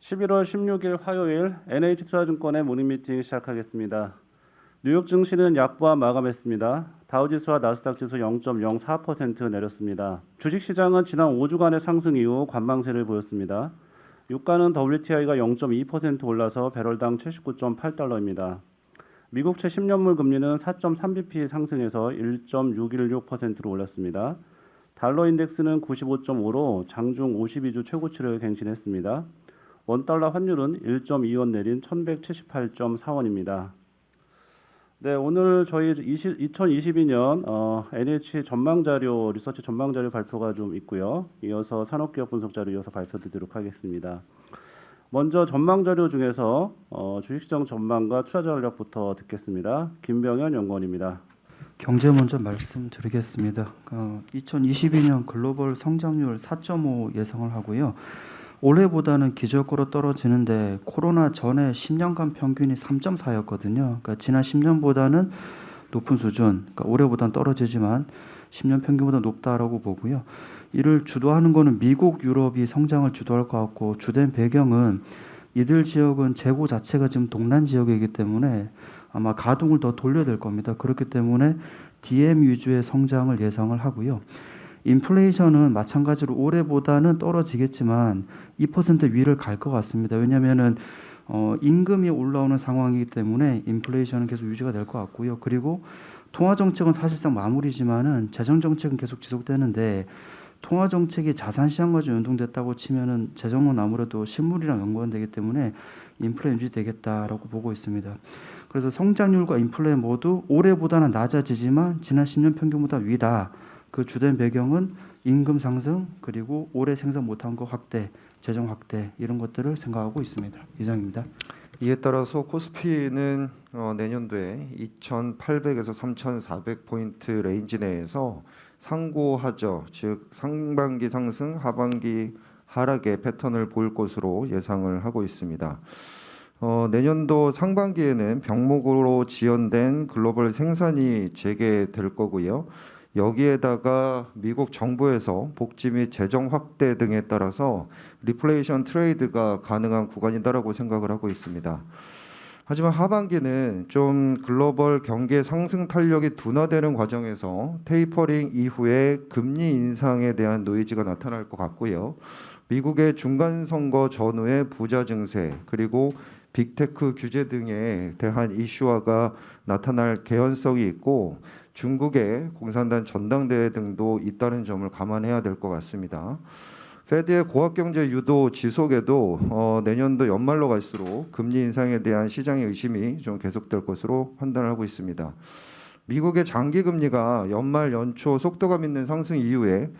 11월 16일 화요일 NH투자증권의 모닝미팅 시작하겠습니다. 뉴욕 증시는 약보합 마감했습니다. 다우지수와 나스닥지수 0.04% 내렸습니다. 주식시장은 지난 5주간의 상승 이후 관망세를 보였습니다. 유가는 WTI가 0.2% 올라서 배럴당 79.8달러입니다. 미국채 10년물 금리는 4.3bp 상승해서 1.616%로 올랐습니다. 달러 인덱스는 95.5로 장중 52주 최고치를 갱신했습니다. 원달러 환율은 1.2원 내린 1178.4원입니다. 네, 오늘 저희 2022년 NH 전망자료, 리서치 전망자료 발표가 좀 있고요. 이어서 산업기업 분석자료 이어서 발표드리도록 하겠습니다. 먼저 전망자료 중에서 주식시장 전망과 투자 전략부터 듣겠습니다. 김병현 연구원입니다. 경제 먼저 말씀드리겠습니다. 2022년 글로벌 성장률 4.5 예상을 하고요. 올해보다는 기저효과로 떨어지는데 코로나 전에 10년간 평균이 3.4였거든요. 그러니까 지난 10년보다는 높은 수준, 그러니까 올해보다는 떨어지지만 10년 평균보다 높다라고 보고요. 이를 주도하는 거는 미국, 유럽이 성장을 주도할 것 같고 주된 배경은 이들 지역은 재고 자체가 지금 동난 지역이기 때문에 아마 가동을 더 돌려야 될 겁니다. 그렇기 때문에 DM 위주의 성장을 예상을 하고요. 인플레이션은 마찬가지로 올해보다는 떨어지겠지만 2% 위를 갈 것 같습니다. 왜냐하면은 임금이 올라오는 상황이기 때문에 인플레이션은 계속 유지가 될 것 같고요. 그리고 통화 정책은 사실상 마무리지만은 재정 정책은 계속 지속되는데 통화 정책이 자산 시장과 좀 연동됐다고 치면은 재정은 아무래도 실물이랑 연관되기 때문에 인플레 유지되겠다라고 보고 있습니다. 그래서 성장률과 인플레 모두 올해보다는 낮아지지만 지난 10년 평균보다 위다. 그 주된 배경은 임금 상승 그리고 올해 생산 못한 거 확대, 재정 확대 이런 것들을 생각하고 있습니다. 이상입니다. 이에 따라서 코스피는 내년도에 2,800에서 3,400포인트 레인지 내에서 상고하저, 즉 상반기 상승, 하반기 하락의 패턴을 보일 것으로 예상을 하고 있습니다. 내년도 상반기에는 병목으로 지연된 글로벌 생산이 재개될 거고요. 여기에다가 미국 정부에서 복지 및 재정 확대 등에 따라서 리플레이션 트레이드가 가능한 구간이다라고 생각을 하고 있습니다. 하지만 하반기는 좀 글로벌 경기 상승 탄력이 둔화되는 과정에서 테이퍼링 이후에 금리 인상에 대한 노이즈가 나타날 것 같고요. 미국의 중간 선거 전후의 부자 증세 그리고 빅테크 규제 등에 대한 이슈화가 나타날 개연성이 있고 중국의 공산당 전당대회 등도 있다는 점을 감안해야 될 것 같습니다. 페드의 고학경제 유도 지속에도 내년도 연말로 갈수록 금리 인상에 대한 시장의 의심이 좀 계속될 것으로 판단을 하고 있습니다. 미국의 장기 금리가 연말 연초 속도감 있는 상승 이후에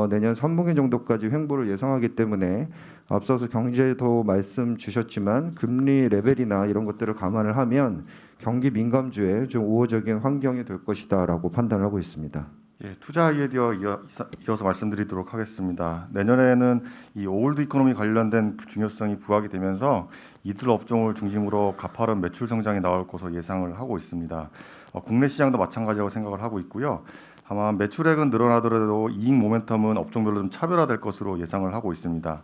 내년 3분기 정도까지 횡보를 예상하기 때문에 앞서서 경제도 말씀 주셨지만 금리 레벨이나 이런 것들을 감안을 하면 경기 민감주에 좀 우호적인 환경이 될 것이다라고 판단을 하고 있습니다. 예, 투자 아이디어 이어서 말씀드리도록 하겠습니다. 내년에는 이 올드 이코노미 관련된 중요성이 부각이 되면서 이들 업종을 중심으로 가파른 매출 성장이 나올 것으로 예상을 하고 있습니다. 국내 시장도 마찬가지라고 생각을 하고 있고요. 다만 매출액은 늘어나더라도 이익 모멘텀은 업종별로 좀 차별화될 것으로 예상을 하고 있습니다.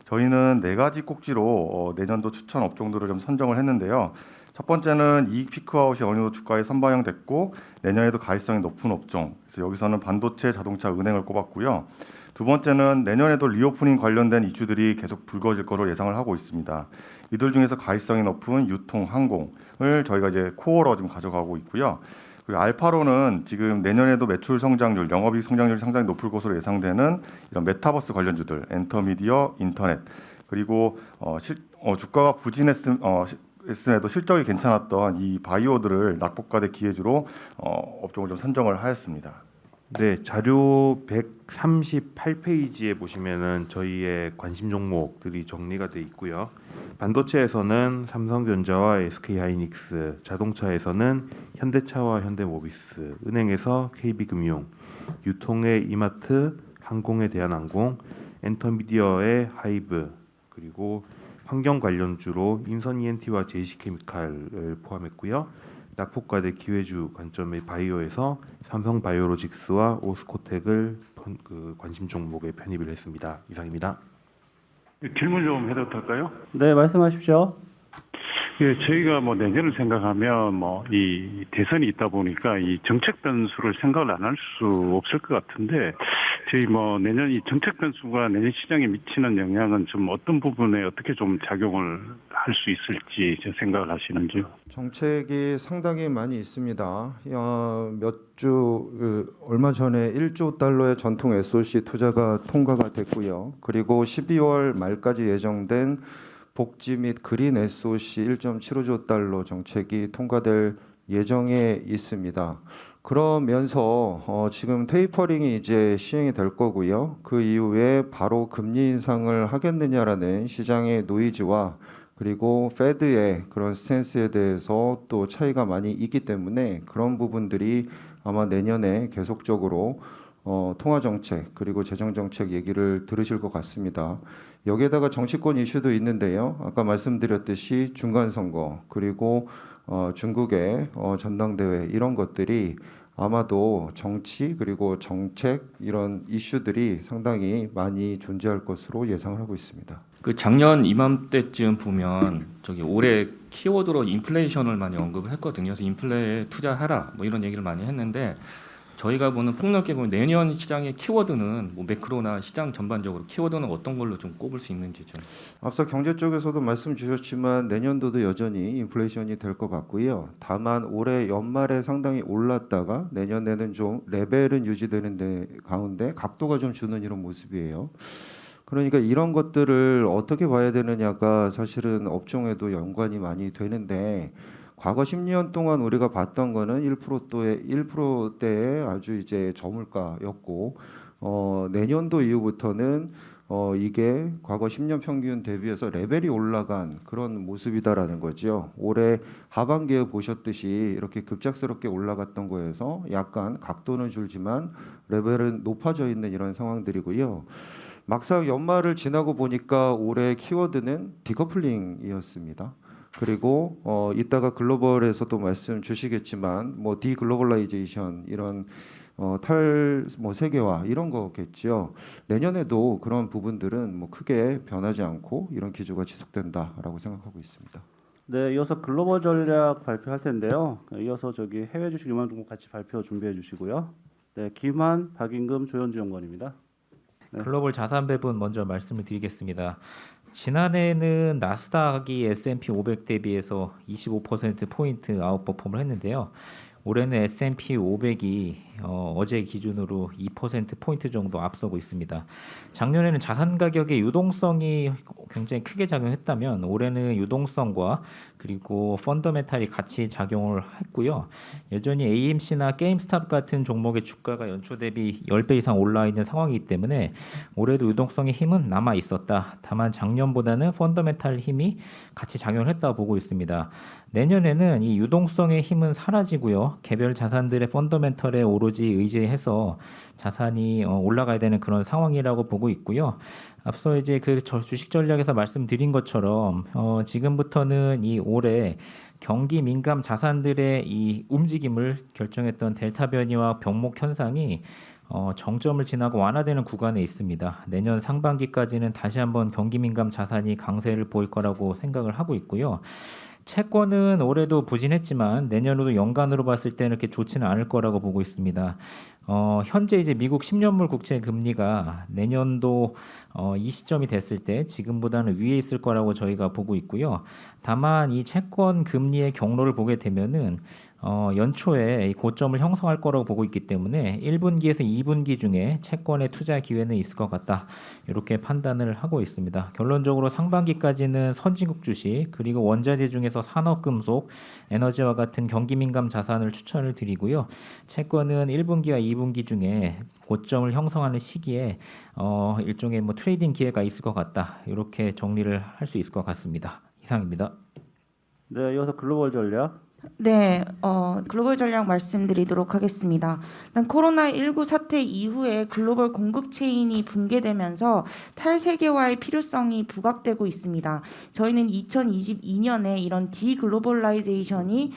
저희는 4가지 꼭지로 내년도 추천 업종들을 좀 선정을 했는데요. 첫 번째는 이익 피크아웃이 어느 정도 주가에 선반영됐고 내년에도 가시성이 높은 업종. 그래서 여기서는 반도체, 자동차, 은행을 꼽았고요. 두 번째는 내년에도 리오프닝 관련된 이슈들이 계속 불거질 것으로 예상을 하고 있습니다. 이들 중에서 가시성이 높은 유통, 항공을 저희가 이제 코어로 지금 가져가고 있고요. 그리고 알파로는 지금 내년에도 매출 성장률, 영업이익 성장률이 상당히 높을 것으로 예상되는 이런 메타버스 관련주들, 엔터미디어, 인터넷 그리고 주가가 부진했음에도 실적이 괜찮았던 이 바이오들을 낙폭과대 기회주로 업종을 좀 선정을 하였습니다. 네, 자료 138페이지에 보시면은 저희의 관심 종목들이 정리가 돼 있고요. 반도체에서는 삼성전자와 SK하이닉스, 자동차에서는 현대차와 현대모비스, 은행에서 KB금융, 유통의 이마트, 항공에 대한항공, 엔터미디어의 하이브, 그리고 환경 관련주로 인선 ENT와 JC케미칼을 포함했고요. 낙폭과대 기회주 관점의 바이오에서 삼성바이오로직스와 오스코텍을 관심 종목에 편입을 했습니다. 이상입니다. 질문 좀 해도 될까요? 네, 말씀하십시오. 예, 저희가 뭐 내년을 생각하면 뭐 이 대선이 있다 보니까 이 정책 변수를 생각을 안 할 수 없을 것 같은데 저희 뭐 내년 이 정책 변수가 내년 시장에 미치는 영향은 좀 어떤 부분에 어떻게 좀 작용을 할 수 있을지 생각을 하시는지요? 정책이 상당히 많이 있습니다. 얼마 전에 1조 달러의 전통 SOC 투자가 통과가 됐고요. 그리고 12월 말까지 예정된 복지 및 그린 SOC 1.75조 달러 정책이 통과될 예정에 있습니다. 그러면서 지금 테이퍼링이 이제 시행이 될 거고요. 그 이후에 바로 금리 인상을 하겠느냐라는 시장의 노이즈와 그리고 페드의 그런 스탠스에 대해서 또 차이가 많이 있기 때문에 그런 부분들이 아마 내년에 계속적으로 통화 정책 그리고 재정 정책 얘기를 들으실 것 같습니다. 여기에다가 정치권 이슈도 있는데요. 아까 말씀드렸듯이 중간 선거 그리고 중국의 전당대회 이런 것들이 아마도 정치 그리고 정책 이런 이슈들이 상당히 많이 존재할 것으로 예상을 하고 있습니다. 그 작년 이맘때쯤 보면 저기 올해 키워드로 인플레이션을 많이 언급을 했거든요. 그래서 인플레에 투자하라 뭐 이런 얘기를 많이 했는데 저희가 보는 폭넓게 보면 내년 시장의 키워드는 뭐 매크로나 시장 전반적으로 키워드는 어떤 걸로 좀 꼽을 수 있는지 좀. 앞서 경제 쪽에서도 말씀 주셨지만 내년도도 여전히 인플레이션이 될 것 같고요. 다만 올해 연말에 상당히 올랐다가 내년에는 좀 레벨은 유지되는 데 가운데 각도가 좀 주는 이런 모습이에요. 그러니까 이런 것들을 어떻게 봐야 되느냐가 사실은 업종에도 연관이 많이 되는데 과거 10년 동안 우리가 봤던 거는 1%대의 아주 이제 저물가였고 내년도 이후부터는 이게 과거 10년 평균 대비해서 레벨이 올라간 그런 모습이다라는 거죠. 올해 하반기에 보셨듯이 이렇게 급작스럽게 올라갔던 거에서 약간 각도는 줄지만 레벨은 높아져 있는 이런 상황들이고요. 막상 연말을 지나고 보니까 올해 키워드는 디커플링이었습니다. 그리고 이따가 글로벌에서도 말씀 주시겠지만 뭐 디글로벌라이제이션 이런 세계화 이런 거겠죠. 내년에도 그런 부분들은 뭐 크게 변하지 않고 이런 기조가 지속된다라고 생각하고 있습니다. 네, 이어서 글로벌 전략 발표할 텐데요. 이어서 저기 해외 주식 유망종 같이 발표 준비해 주시고요. 네, 김한, 박임금, 조현주 연구원입니다. 네. 글로벌 자산 배분 먼저 말씀을 드리겠습니다. 지난해에는 나스닥이 S&P 500 대비해서 25%포인트 아웃퍼폼을 했는데요. 올해는 S&P 500이 어제 기준으로 2%포인트 정도 앞서고 있습니다. 작년에는 자산 가격의 유동성이 굉장히 크게 작용했다면 올해는 유동성과 그리고 펀더멘탈이 같이 작용을 했고요. 여전히 AMC나 게임스탑 같은 종목의 주가가 연초 대비 10배 이상 올라 있는 상황이기 때문에 올해도 유동성의 힘은 남아 있었다. 다만 작년보다는 펀더멘탈 힘이 같이 작용을 했다고 보고 있습니다. 내년에는 이 유동성의 힘은 사라지고요. 개별 자산들의 펀더멘털에 오로지 의지해서 자산이 올라가야 되는 그런 상황이라고 보고 있고요. 앞서 이제 그 주식 전략에서 말씀드린 것처럼 지금부터는 이 올해 경기 민감 자산들의 이 움직임을 결정했던 델타 변이와 병목 현상이 정점을 지나고 완화되는 구간에 있습니다. 내년 상반기까지는 다시 한번 경기 민감 자산이 강세를 보일 거라고 생각을 하고 있고요. 채권은 올해도 부진했지만 내년으로 연간으로 봤을 때는 이렇게 좋지는 않을 거라고 보고 있습니다. 현재 이제 미국 10년물 국채 금리가 내년도 이 시점이 됐을 때 지금보다는 위에 있을 거라고 저희가 보고 있고요. 다만 이 채권 금리의 경로를 보게 되면은 연초에 고점을 형성할 거라고 보고 있기 때문에 1분기에서 2분기 중에 채권의 투자 기회는 있을 것 같다. 이렇게 판단을 하고 있습니다. 결론적으로 상반기까지는 선진국 주식 그리고 원자재 중에서 산업금속, 에너지와 같은 경기 민감 자산을 추천을 드리고요. 채권은 1분기와 2분기 중에 고점을 형성하는 시기에 일종의 뭐 트레이딩 기회가 있을 것 같다. 이렇게 정리를 할 수 있을 것 같습니다. 이상입니다. 네, 이어서 글로벌 전략 네, 글로벌 전략 말씀드리도록 하겠습니다. 일단 코로나19 사태 이후에 글로벌 공급 체인이 붕괴되면서 탈세계화의 필요성이 부각되고 있습니다. 저희는 2022년에 이런 디글로벌라이제이션이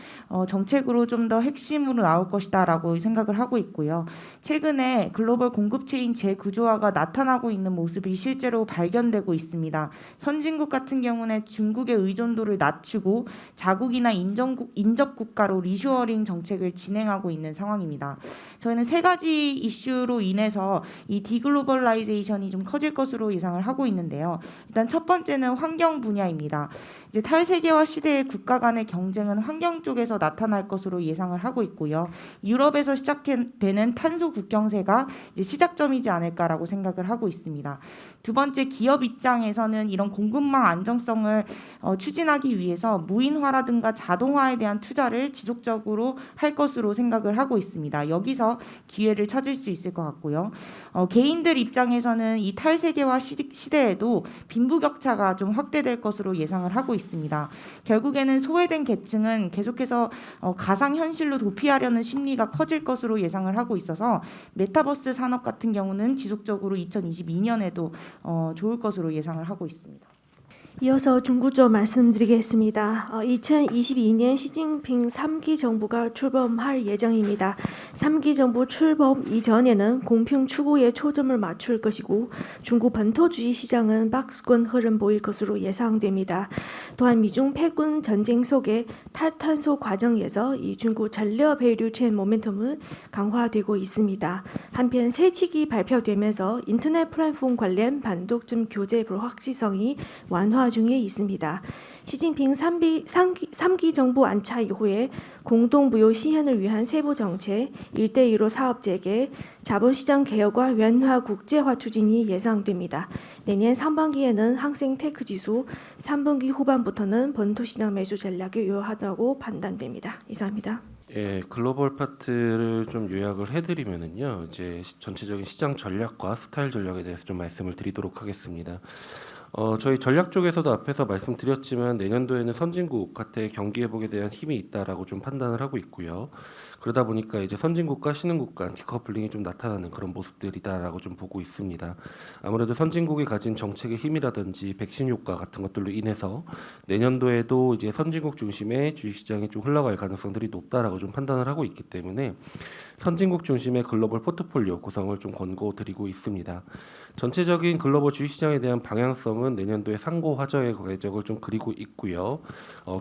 정책으로 좀 더 핵심으로 나올 것이다라고 생각을 하고 있고요. 최근에 글로벌 공급 체인 재구조화가 나타나고 있는 모습이 실제로 발견되고 있습니다. 선진국 같은 경우는 중국의 의존도를 낮추고 자국이나 인접 국가로 리쇼어링 정책을 진행하고 있는 상황입니다. 저희는 세 가지 이슈로 인해서 이 디글로벌라이제이션이 좀 커질 것으로 예상을 하고 있는데요. 일단 첫 번째는 환경 분야입니다. 이제 탈세계화 시대의 국가 간의 경쟁은 환경 쪽에서 나타날 것으로 예상을 하고 있고요. 유럽에서 시작되는 탄소 국경세가 이제 시작점이지 않을까라고 생각을 하고 있습니다. 두 번째, 기업 입장에서는 이런 공급망 안정성을 추진하기 위해서 무인화라든가 자동화에 대한 투자를 지속적으로 할 것으로 생각을 하고 있습니다. 여기서 기회를 찾을 수 있을 것 같고요. 개인들 입장에서는 이 탈세계화 시대에도 빈부격차가 좀 확대될 것으로 예상을 하고 있습니다. 결국에는 소외된 계층은 계속해서 가상현실로 도피하려는 심리가 커질 것으로 예상을 하고 있어서 메타버스 산업 같은 경우는 지속적으로 2022년에도 좋을 것으로 예상을 하고 있습니다. 이어서 중구조 말씀드리겠습니다. 2022년 시진핑 3기 정부가 출범할 예정입니다. 3기 정부 출범 이전에는 공평 추구에 초점을 맞출 것이고 중국 본토주의 시장은 박스권 흐름 보일 것으로 예상됩니다. 또한 미중 패권 전쟁 속의 탈탄소 과정에서 이 중국 전력 배류체인 모멘텀은 강화되고 있습니다. 한편 세칙이 발표되면서 인터넷 플랫폼 관련 반독점 규제 불확실성이 완화 중에 있습니다. 시진핑 3기 정부 안차 이후에 공동무역 시현을 위한 세부 정책, 1대1로 사업 재개, 자본시장 개혁과 wen화 국제화 추진이 예상됩니다. 내년 상반기에는 항생 테크 지수, 3분기 후반부터는 본토시장 매수 전략이 유효하다고 판단됩니다. 이상입니다. 예, 글로벌 파트를 좀 요약을 해드리면은요, 이제 전체적인 시장 전략과 스타일 전략에 대해서 좀 말씀을 드리도록 하겠습니다. 저희 전략 쪽에서도 앞에서 말씀드렸지만 내년도에는 선진국한테 경기 회복에 대한 힘이 있다라고 좀 판단을 하고 있고요. 그러다 보니까 이제 선진국과 신흥국 간 디커플링이 좀 나타나는 그런 모습들이다라고 좀 보고 있습니다. 아무래도 선진국이 가진 정책의 힘이라든지 백신 효과 같은 것들로 인해서 내년도에도 이제 선진국 중심의 주식시장이 좀 흘러갈 가능성들이 높다라고 좀 판단을 하고 있기 때문에 선진국 중심의 글로벌 포트폴리오 구성을 좀 권고드리고 있습니다. 전체적인 글로벌 주식시장에 대한 방향성은 내년도에 상고 화저의 궤적을 좀 그리고 있고요.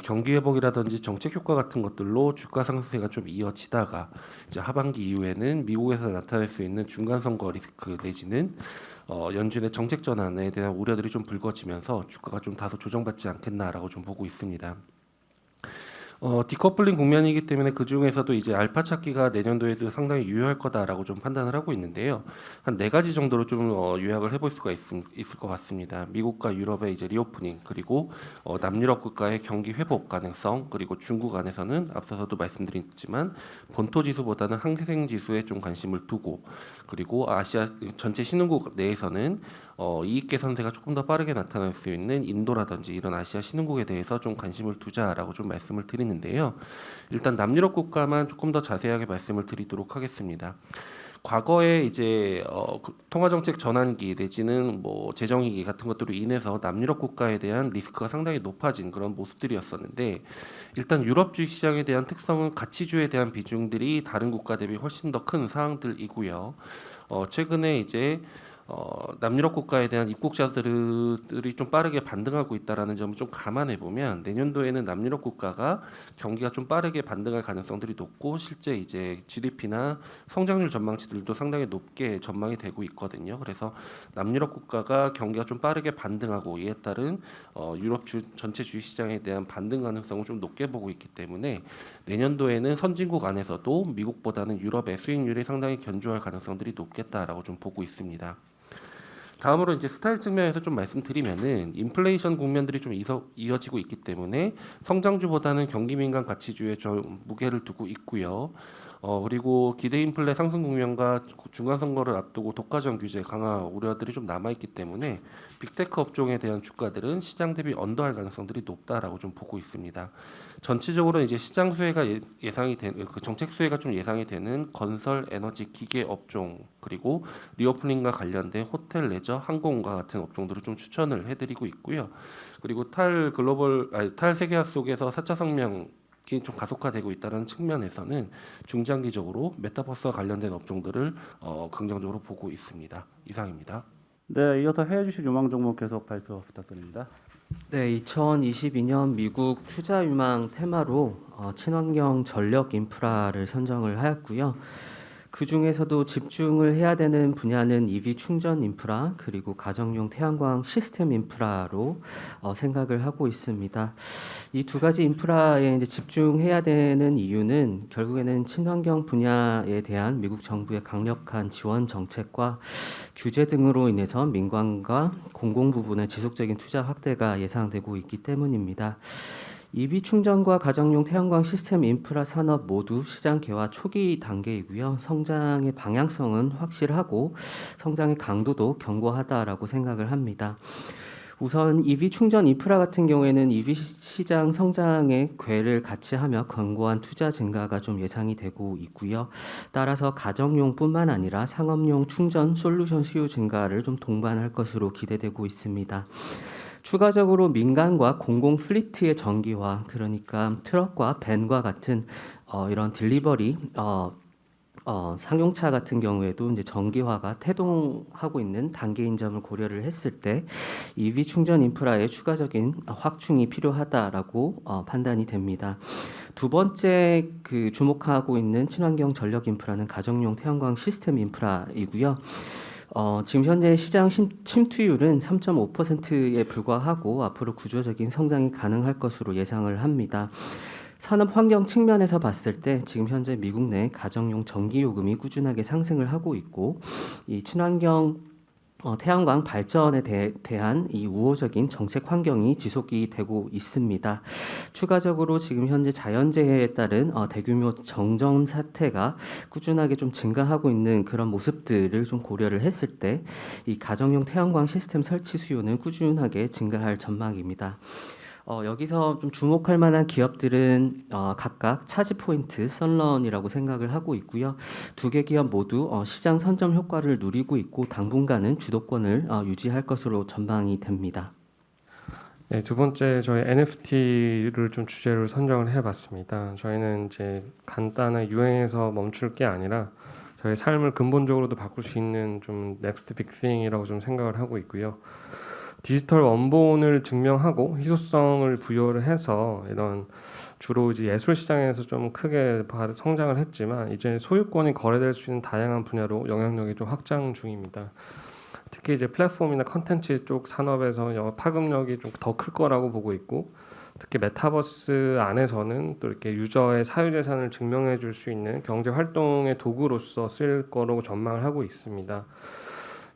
경기 회복이라든지 정책 효과 같은 것들로 주가 상승세가 좀 이어지다가 이제 하반기 이후에는 미국에서 나타날 수 있는 중간 선거 리스크 내지는 연준의 정책 전환에 대한 우려들이 좀 불거지면서 주가가 좀 다소 조정받지 않겠나라고 좀 보고 있습니다. 디커플링 국면이기 때문에 그 중에서도 이제 알파 찾기가 내년도에도 상당히 유효할 거다라고 좀 판단을 하고 있는데요. 한 4가지 정도로 좀 요약을 해볼 수가 있을 것 같습니다. 미국과 유럽의 이제 리오프닝, 그리고 남유럽 국가의 경기 회복 가능성, 그리고 중국 안에서는 앞서서도 말씀드렸지만 본토 지수보다는 항생 지수에 좀 관심을 두고, 그리고 아시아 전체 신흥국 내에서는 이익 개선세가 조금 더 빠르게 나타날 수 있는 인도라든지 이런 아시아 신흥국에 대해서 좀 관심을 두자라고 좀 말씀을 드리는데요. 일단 남유럽 국가만 조금 더 자세하게 말씀을 드리도록 하겠습니다. 과거에 이제 통화정책 전환기 내지는 뭐 재정위기 같은 것들로 인해서 남유럽 국가에 대한 리스크가 상당히 높아진 그런 모습들이었었는데, 일단 유럽 주식시장에 대한 특성은 가치주에 대한 비중들이 다른 국가 대비 훨씬 더 큰 사항들이고요. 최근에 이제 남유럽 국가에 대한 입국자들이 좀 빠르게 반등하고 있다라는 점을 좀 감안해 보면 내년도에는 남유럽 국가가 경기가 좀 빠르게 반등할 가능성들이 높고, 실제 이제 GDP나 성장률 전망치들도 상당히 높게 전망이 되고 있거든요. 그래서 남유럽 국가가 경기가 좀 빠르게 반등하고 이에 따른 유럽 전체 주식시장에 대한 반등 가능성을 좀 높게 보고 있기 때문에 내년도에는 선진국 안에서도 미국보다는 유럽의 수익률이 상당히 견조할 가능성들이 높겠다라고 좀 보고 있습니다. 다음으로 이제 스타일 측면에서 좀 말씀드리면은 인플레이션 국면들이 좀 이어지고 있기 때문에 성장주보다는 경기 민감 가치주에 좀 무게를 두고 있고요. 그리고 기대 인플레 상승 국면과 중간 선거를 앞두고 독과점 규제 강화 우려들이 좀 남아 있기 때문에 빅테크 업종에 대한 주가들은 시장 대비 언더할 가능성들이 높다라고 좀 보고 있습니다. 전체적으로 이제 시장 수혜가 예상이 되는 그 정책 수혜가 좀 예상이 되는 건설, 에너지, 기계 업종 그리고 리오프닝과 관련된 호텔, 레저, 항공과 같은 업종들을 좀 추천을 해드리고 있고요. 그리고 탈 세계화 속에서 4차 성명이 좀 가속화되고 있다는 측면에서는 중장기적으로 메타버스와 관련된 업종들을 긍정적으로 보고 있습니다. 이상입니다. 네, 이어서 해외 주식 유망 종목 계속 발표 부탁드립니다. 네, 2022년 미국 투자 유망 테마로 친환경 전력 인프라를 선정을 하였고요. 그 중에서도 집중을 해야 되는 분야는 EV 충전 인프라 그리고 가정용 태양광 시스템 인프라로 생각을 하고 있습니다. 이 두 가지 인프라에 이제 집중해야 되는 이유는 결국에는 친환경 분야에 대한 미국 정부의 강력한 지원 정책과 규제 등으로 인해서 민간과 공공 부분의 지속적인 투자 확대가 예상되고 있기 때문입니다. EV 충전과 가정용 태양광 시스템 인프라 산업 모두 시장 개화 초기 단계이고요. 성장의 방향성은 확실하고 성장의 강도도 견고하다라고 생각을 합니다. 우선 EV 충전 인프라 같은 경우에는 EV 시장 성장의 궤를 같이 하며 견고한 투자 증가가 좀 예상이 되고 있고요. 따라서 가정용뿐만 아니라 상업용 충전 솔루션 수요 증가를 좀 동반할 것으로 기대되고 있습니다. 추가적으로 민간과 공공 플리트의 전기화, 그러니까 트럭과 밴과 같은 이런 딜리버리 상용차 같은 경우에도 이제 전기화가 태동하고 있는 단계인 점을 고려를 했을 때 EV 충전 인프라의 추가적인 확충이 필요하다라고 판단이 됩니다. 두 번째 주목하고 있는 친환경 전력 인프라는 가정용 태양광 시스템 인프라이고요. 지금 현재 시장 침투율은 3.5%에 불과하고 앞으로 구조적인 성장이 가능할 것으로 예상을 합니다. 산업 환경 측면에서 봤을 때 지금 현재 미국 내 가정용 전기 요금이 꾸준하게 상승을 하고 있고 이 친환경 태양광 발전에 대한 이 우호적인 정책 환경이 지속이 되고 있습니다. 추가적으로 지금 현재 자연재해에 따른 대규모 정전 사태가 꾸준하게 좀 증가하고 있는 그런 모습들을 좀 고려를 했을 때 이 가정용 태양광 시스템 설치 수요는 꾸준하게 증가할 전망입니다. 여기서 좀 주목할 만한 기업들은 각각 차지포인트, 선런이라고 생각을 하고 있고요. 두 개 기업 모두 시장 선점 효과를 누리고 있고 당분간은 주도권을 유지할 것으로 전망이 됩니다. 네, 두 번째 저희 NFT를 좀 주제로 선정을 해봤습니다. 저희는 이제 간단한 유행에서 멈출 게 아니라 저희 삶을 근본적으로도 바꿀 수 있는 좀 넥스트 빅 띵이라고 좀 생각을 하고 있고요. 디지털 원본을 증명하고 희소성을 부여를 해서 이런 주로 이제 예술 시장에서 좀 크게 성장을 했지만 이제 소유권이 거래될 수 있는 다양한 분야로 영향력이 좀 확장 중입니다. 특히 이제 플랫폼이나 컨텐츠 쪽 산업에서 파급력이 좀 더 클 거라고 보고 있고 특히 메타버스 안에서는 또 이렇게 유저의 사유재산을 증명해 줄 수 있는 경제 활동의 도구로서 쓸 거라고 전망을 하고 있습니다.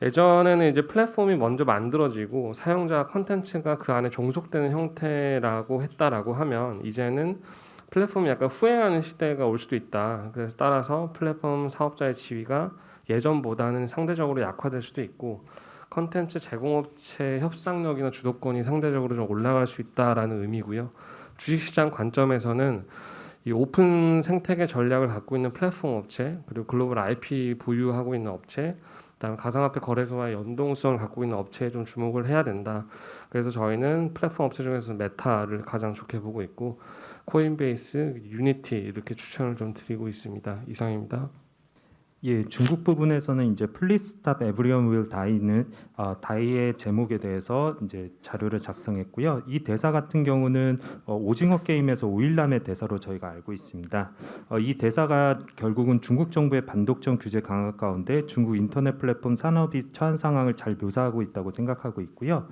예전에는 이제 플랫폼이 먼저 만들어지고 사용자 컨텐츠가 그 안에 종속되는 형태라고 했다라고 하면 이제는 플랫폼이 약간 후행하는 시대가 올 수도 있다. 그래서 따라서 플랫폼 사업자의 지위가 예전보다는 상대적으로 약화될 수도 있고 컨텐츠 제공업체 협상력이나 주도권이 상대적으로 좀 올라갈 수 있다라는 의미고요. 주식시장 관점에서는 이 오픈 생태계 전략을 갖고 있는 플랫폼 업체 그리고 글로벌 IP 보유하고 있는 업체 그다음에 가상화폐 거래소와 연동성을 갖고 있는 업체에 좀 주목을 해야 된다. 그래서 저희는 플랫폼 업체 중에서 메타를 가장 좋게 보고 있고 코인베이스, 유니티 이렇게 추천을 좀 드리고 있습니다. 이상입니다. 예, 중국 부분에서는 이제 Please Stop Everyone Will Die는 다이의 제목에 대해서 이제 자료를 작성했고요. 이 대사 같은 경우는 오징어 게임에서 오일남의 대사로 저희가 알고 있습니다. 이 대사가 결국은 중국 정부의 반독점 규제 강화 가운데 중국 인터넷 플랫폼 산업이 처한 상황을 잘 묘사하고 있다고 생각하고 있고요.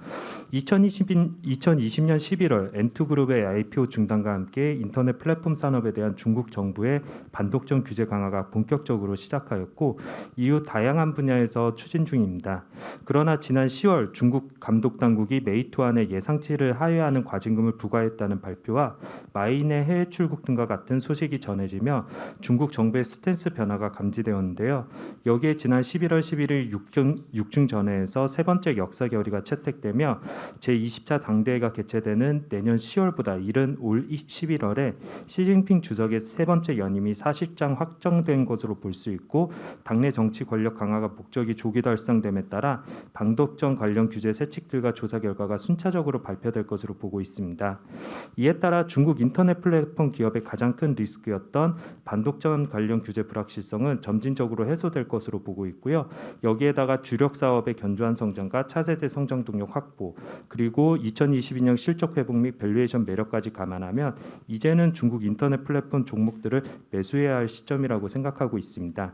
2020년 11월 N2그룹의 IPO 중단과 함께 인터넷 플랫폼 산업에 대한 중국 정부의 반독점 규제 강화가 본격적으로 시작하였습니다. 결과였고 이후 다양한 분야에서 추진 중입니다. 그러나 지난 10월 중국 감독 당국이 메이투안에 예상치를 하회하는 과징금을 부과했다는 발표와 마인의 해외 출국 등과 같은 소식이 전해지며 중국 정부의 스탠스 변화가 감지되었는데요. 여기에 지난 11월 11일 6중 전회에서 세 번째 역사 결의가 채택되며 제20차 당대회가 개최되는 내년 10월보다 이른 올 11월에 시진핑 주석의 세 번째 연임이 사실상 확정된 것으로 볼 수 있고 당내 정치 권력 강화가 목적이 조기 달성됨에 따라 방독전 관련 규제 세칙들과 조사 결과가 순차적으로 발표될 것으로 보고 있습니다. 이에 따라 중국 인터넷 플랫폼 기업의 가장 큰 리스크였던 반독점 관련 규제 불확실성은 점진적으로 해소될 것으로 보고 있고요. 여기에다가 주력 사업의 견조한 성장과 차세대 성장 동력 확보, 그리고 2022년 실적 회복 및 밸류에이션 매력까지 감안하면 이제는 중국 인터넷 플랫폼 종목들을 매수해야 할 시점이라고 생각하고 있습니다.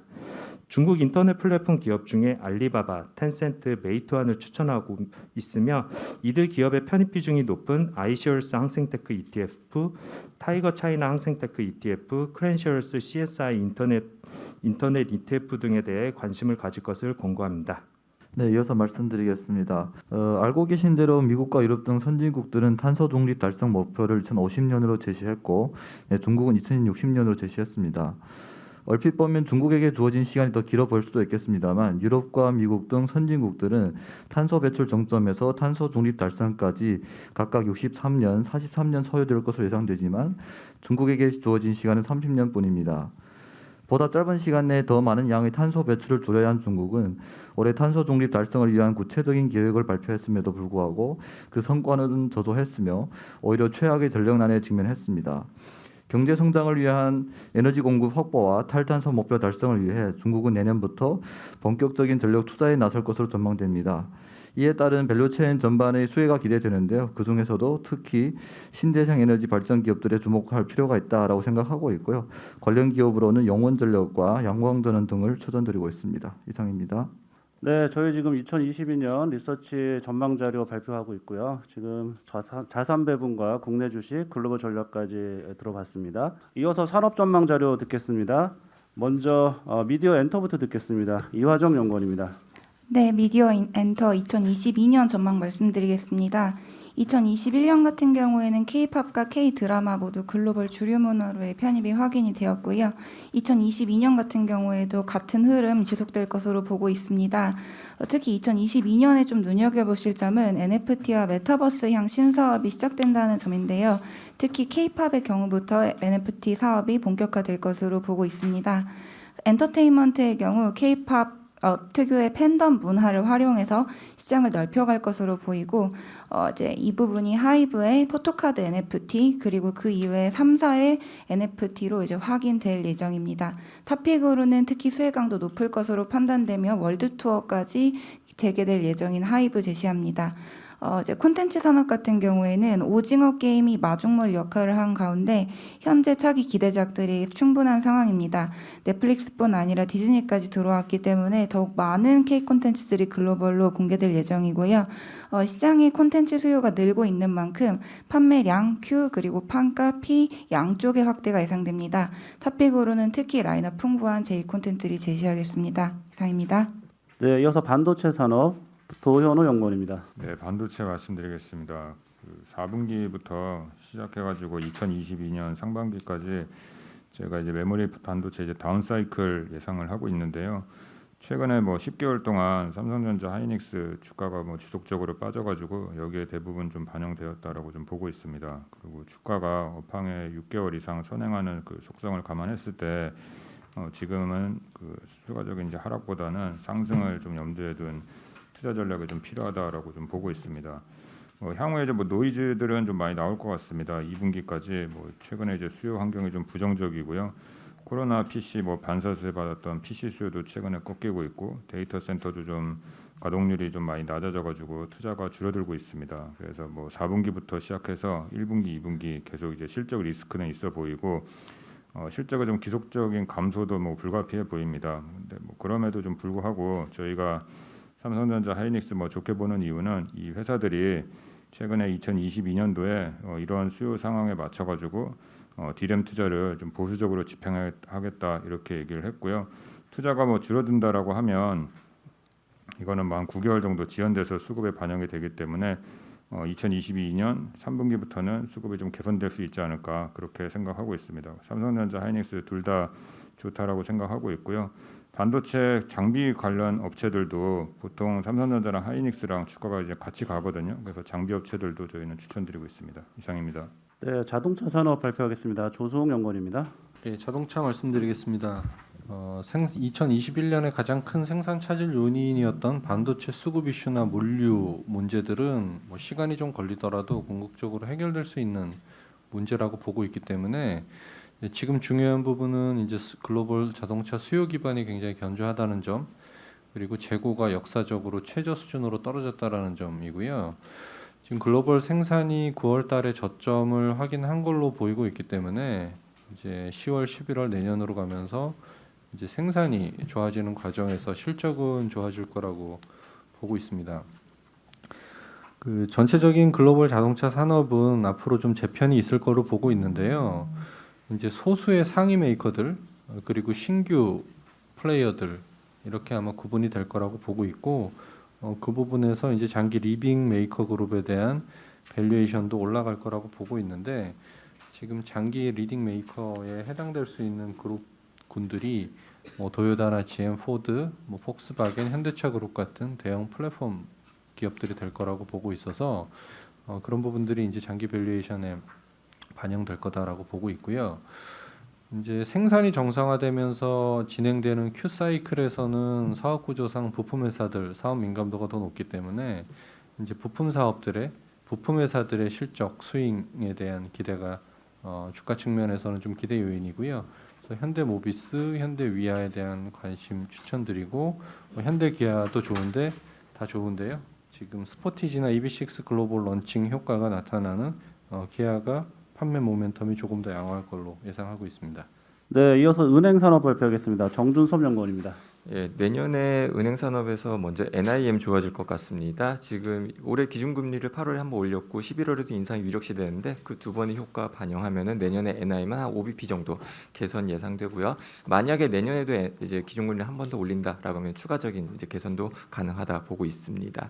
중국 인터넷 플랫폼 기업 중에 알리바바, 텐센트, 메이투안을 추천하고 있으며 이들 기업의 편입 비중이 높은 아이시얼스 항생테크 ETF, 타이거 차이나 항생테크 ETF, 크랜시얼스 CSI 인터넷 ETF 등에 대해 관심을 가질 것을 권고합니다. 네, 이어서 말씀드리겠습니다. 알고 계신 대로 미국과 유럽 등 선진국들은 탄소 중립 달성 목표를 2050년으로 제시했고, 중국은 2060년으로 제시했습니다. 얼핏 보면 중국에게 주어진 시간이 더 길어 보일 수도 있겠습니다만 유럽과 미국 등 선진국들은 탄소 배출 정점에서 탄소 중립 달성까지 각각 63년, 43년 소요될 것으로 예상되지만 중국에게 주어진 시간은 30년뿐입니다. 보다 짧은 시간 내에 더 많은 양의 탄소 배출을 줄여야 한 중국은 올해 탄소 중립 달성을 위한 구체적인 계획을 발표했음에도 불구하고 그 성과는 저조했으며 오히려 최악의 전력난에 직면했습니다. 경제 성장을 위한 에너지 공급 확보와 탈탄소 목표 달성을 위해 중국은 내년부터 본격적인 전력 투자에 나설 것으로 전망됩니다. 이에 따른 밸류체인 전반의 수혜가 기대되는데요. 그중에서도 특히 신재생 에너지 발전 기업들에 주목할 필요가 있다라고 생각하고 있고요. 관련 기업으로는 영원전력과 양광전원 등을 추천드리고 있습니다. 이상입니다. 네, 저희 지금 2022년 리서치 전망 자료 발표하고 있고요. 지금 자산 배분과 국내 주식, 글로벌 전략까지 들어봤습니다. 이어서 산업 전망 자료 듣겠습니다. 먼저 미디어 엔터부터 듣겠습니다. 이화정 연구원입니다. 네, 미디어 엔터 2022년 전망 말씀드리겠습니다. 2021년 같은 경우에는 K-팝과 K-드라마 모두 글로벌 주류 문화로의 편입이 확인이 되었고요. 2022년 같은 경우에도 같은 흐름 지속될 것으로 보고 있습니다. 특히 2022년에 좀 눈여겨보실 점은 NFT와 메타버스향 신사업이 시작된다는 점인데요. 특히 K-팝의 경우부터 NFT 사업이 본격화될 것으로 보고 있습니다. 엔터테인먼트의 경우 K-팝 특유의 팬덤 문화를 활용해서 시장을 넓혀갈 것으로 보이고 이제 이 부분이 하이브의 포토카드 NFT 그리고 그 이외에 3사의 NFT로 이제 확인될 예정입니다. 탑픽으로는 특히 수혜강도 높을 것으로 판단되며 월드 투어까지 재개될 예정인 하이브 제시합니다. 이제 콘텐츠 산업 같은 경우에는 오징어 게임이 마중물 역할을 한 가운데 현재 차기 기대작들이 충분한 상황입니다. 넷플릭스뿐 아니라 디즈니까지 들어왔기 때문에 더욱 많은 K 콘텐츠들이 글로벌로 공개될 예정이고요. 시장의 콘텐츠 수요가 늘고 있는 만큼 판매량, Q 그리고 판가, P 양쪽의 확대가 예상됩니다. 탑픽으로는 특히 라인업 풍부한 J 콘텐츠들이 제시하겠습니다. 이상입니다. 네, 이어서 반도체 산업 도현호 연구원입니다. 네, 반도체 말씀드리겠습니다. 4분기부터 시작해가지고 2022년 상반기까지 제가 이제 메모리 반도체 이제 다운 사이클 예상을 하고 있는데요. 최근에 뭐 10개월 동안 삼성전자, 하이닉스 주가가 뭐 지속적으로 빠져가지고 여기에 대부분 좀 반영되었다라고 좀 보고 있습니다. 그리고 주가가 업황에 6개월 이상 선행하는 그 속성을 감안했을 때 지금은 그 추가적인 이제 하락보다는 상승을 좀 염두에 둔 투자 전략이 좀 필요하다라고 좀 보고 있습니다. 향후에 이제 뭐 노이즈들은 좀 많이 나올 것 같습니다. 2분기까지 뭐 최근에 이제 수요 환경이 좀 부정적이고요. 코로나 PC 뭐 반사수에 받았던 PC 수요도 최근에 꺾이고 있고 데이터 센터도 좀 가동률이 좀 많이 낮아져가지고 투자가 줄어들고 있습니다. 그래서 뭐 4분기부터 시작해서 1분기, 2분기 계속 이제 실적 리스크는 있어 보이고 실적의 좀 기속적인 감소도 뭐 불가피해 보입니다. 근데 뭐 그럼에도 좀 불구하고 저희가 삼성전자, 하이닉스 뭐 좋게 보는 이유는 이 회사들이 최근에 2022년도에 이런 수요 상황에 맞춰가지고 디램 투자를 좀 보수적으로 집행하겠다 이렇게 얘기를 했고요. 투자가 뭐 줄어든다라고 하면 이거는 뭐 한 9개월 정도 지연돼서 수급에 반영이 되기 때문에 2022년 3분기부터는 수급이 좀 개선될 수 있지 않을까 그렇게 생각하고 있습니다. 삼성전자, 하이닉스 둘 다 좋다라고 생각하고 있고요. 반도체 장비 관련 업체들도 보통 삼성전자랑 하이닉스랑 주가가 이제 같이 가거든요. 그래서 장비 업체들도 저희는 추천드리고 있습니다. 이상입니다. 네, 자동차 산업 발표하겠습니다. 조수홍 연구원입니다. 네, 자동차 말씀드리겠습니다. 2021년에 가장 큰 생산 차질 요인이었던 반도체 수급 이슈나 물류 문제들은 뭐 시간이 좀 걸리더라도 궁극적으로 해결될 수 있는 문제라고 보고 있기 때문에 지금 중요한 부분은 이제 글로벌 자동차 수요 기반이 굉장히 견조하다는 점, 그리고 재고가 역사적으로 최저 수준으로 떨어졌다라는 점이고요. 지금 글로벌 생산이 9월 달에 저점을 확인한 걸로 보이고 있기 때문에 이제 10월, 11월 내년으로 가면서 이제 생산이 좋아지는 과정에서 실적은 좋아질 거라고 보고 있습니다. 그 전체적인 글로벌 자동차 산업은 앞으로 좀 재편이 있을 거로 보고 있는데요. 이제 소수의 상위 메이커들 그리고 신규 플레이어들 이렇게 아마 구분이 될 거라고 보고 있고 그 부분에서 이제 장기 리빙 메이커 그룹에 대한 밸류에이션도 올라갈 거라고 보고 있는데 지금 장기 리딩 메이커에 해당될 수 있는 그룹군들이 뭐 도요타나 GM, 포드, 뭐 폭스바겐, 현대차 그룹 같은 대형 플랫폼 기업들이 될 거라고 보고 있어서 그런 부분들이 이제 장기 밸류에이션에 반영될 거다라고 보고 있고요. 이제 생산이 정상화되면서 진행되는 Q 사이클에서는 사업 구조상 부품 회사들 사업 민감도가 더 높기 때문에 이제 부품 사업들의 부품 회사들의 실적 스윙에 대한 기대가 주가 측면에서는 좀 기대 요인이고요. 그래서 현대모비스, 현대위아에 대한 관심 추천드리고 현대기아도 좋은데 다 좋은데요. 지금 스포티지나 EV6 글로벌 런칭 효과가 나타나는 기아가 판매 모멘텀이 조금 더 양호할 걸로 예상하고 있습니다. 네, 이어서 은행 산업 발표하겠습니다. 정준섭 연구원입니다. 예, 내년에 은행 산업에서 먼저 NIM 좋아질 것 같습니다. 지금 올해 기준금리를 8월에 한번 올렸고 11월에도 인상이 유력시되는데 그 두 번의 효과 반영하면은 내년에 NIM은 한 5bp 정도 개선 예상되고요. 만약에 내년에도 이제 기준금리를 한 번 더 올린다라고 하면 추가적인 이제 개선도 가능하다 보고 있습니다.